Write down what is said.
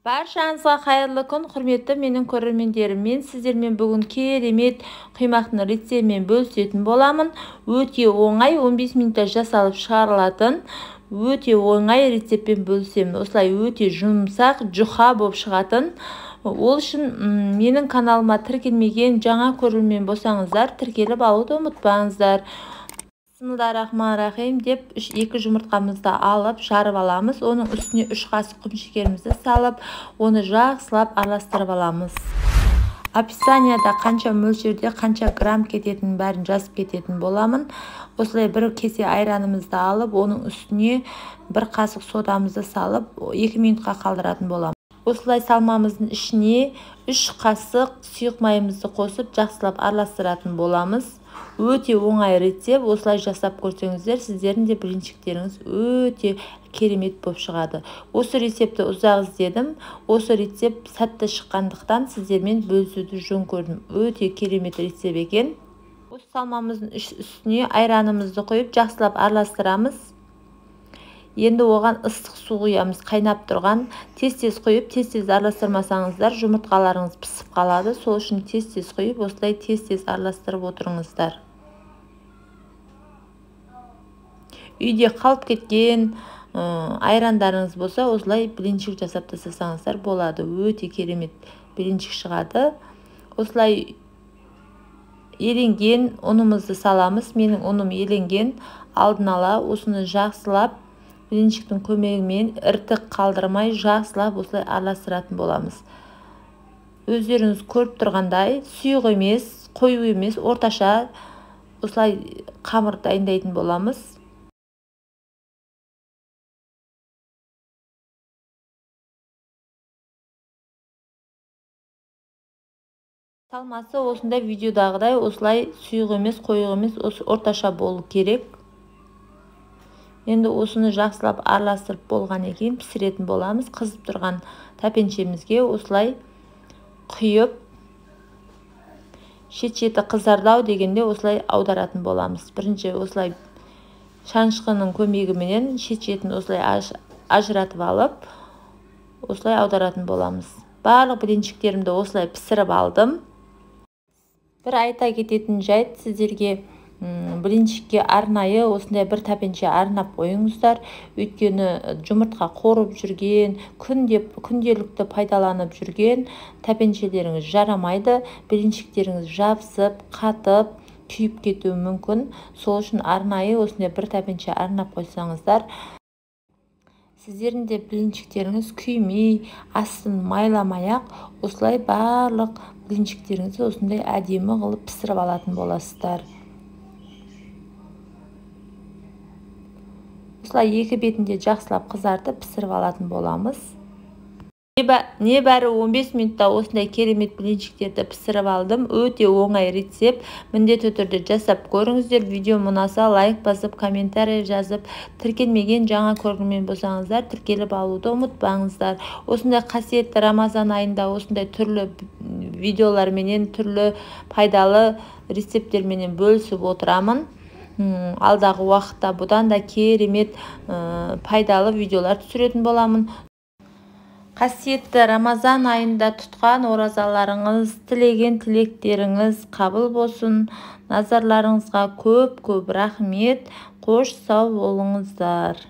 Баршаңызға қайырлы күн, құрметті менің көрермендерім. Мен сіздермен бүгін керемет құймақтың рецептімен бөлісетін боламын. Өте оңай, 15 минутта жасалып шығарылатын өте оңай рецептпен бөлісемін. Осылай өте жұмсақ, жұқа болып шығатын. Ол үшін менің каналыма тіркелмеген жаңа көрермен болсаңыздар, тіркеліп алуды ұмытпаңыздар. Бисмиллахиррахманиррахим деп 2 жұмыртқамызды алып жарып аламыз. Оның үстіне 3 қасық құмшекерімізді салып, оны жақсылап араластырып аламыз. Описанияда қанша мөлшерде, қанша грамм кететінін бәрін жазып кететін боламын. Осылай бір кесе айранымызды алып, оның үстіне 1 қасық содамызды салып, 2 минутқа қалдыратын боламыз. Осылай салмамыздың ішіне 3 қасық сұйық майымызды қосып, жақсылап араластыратын боламыз. Өте оңай рецепт, осылай жасап көрсеңіздер, сіздердің де блинчиктеріңіз өте керемет болып шығады. Осы рецепті ұзақ іздедім. Осы рецепт сәтті шыққандықтан сіздермен бөлісуді жөн көрдім. Өте керемет рецепт екен. Осы салмамыздың үстіне айранымызды құйып, жақсылап араластырамыз. Енді оған ыстық су құямыз, қайнап тұрған. Тез-тез құйып, тез-тез араластырмасаңыздар, жұмыртқаларыңыз пісіп қалады. Сол үшін тез-тез құйып, осылай тез-тез араластырып отырыңыздар. Үйде қалып кеткен айрандарыңыз болса, осылай блинчик жасап тастасаңыздар болады. Өте керемет блинчик шығады. Осылай еленген ұнымызды саламыз. Менің ұным еленген. Алдын ала осыны жақсылап блинчиктің көмегімен іртік қалдырмай жақсылап осылай араластыратын боламыз. Өздеріңіз көріп тұрғандай, сұйық емес, қою емес, орташа осылай қамыр дайындайтын боламыз. Салмасы осындай видеодағыдай осылай сұйық емес, қою емес, орташа болу керек. Енді осыны жақсылап араластырып болғаннан кейін пісіретін боламыз. Қызып тұрған тәпеншемізге осылай құйып, шет-шеті қызардау дегенде осылай аударатын боламыз. Бірінші осылай шанышқының көмегіменен шет-шетін осылай ажыратып алып, осылай аударатын боламыз. Барлық блинчиктерімді осылай пісіріп алдым. Бір айта кететін жайт, сіздерге блинчикке арнайы осындай бір тәпенше арнап қойыңыздар. Өйткені жұмыртқа қорып жүрген, күнделікті пайдаланып жүрген тәпеншелеріңіз жарамайды. Блинчиктеріңіз жабысып, қатып, күйіп кетуі мүмкін. Сол үшін арнайы осындай бір тәпенше арнап қойсаңыздар, сіздердің де блинчиктеріңіз күймей, астын майламай-ақ, осылай барлық блинчиктеріңізді осындай әдемі қылып пісіріп алатын боласыздар. Осылай екі бетінде жақсылап қызартып пісіріп алатын боламыз. Небәрі 15 минутта осындай керемет блинчиктерді пісіріп алдым. Өте оңай рецепт. Міндетті түрде жасап көріңіздер. Видео ұнаса лайк басып, комментарий жазып, тіркелмеген жаңа көрермен болсаңыздар, тіркеліп алуды ұмытпаңыздар. Осындай қасиетті Рамазан айында осындай түрлі видеоларменен, түрлі пайдалы рецепттерменен бөлісіп отырамын. Алдағы уақытта бұдан да керемет пайдалы видеолар түсіретін боламын. Қасиетті Рамазан айында тұтқан оразаларыңыз, тілеген тілектеріңіз қабыл болсын. Назарларыңызға көп рахмет. Қош сау болыңыздар.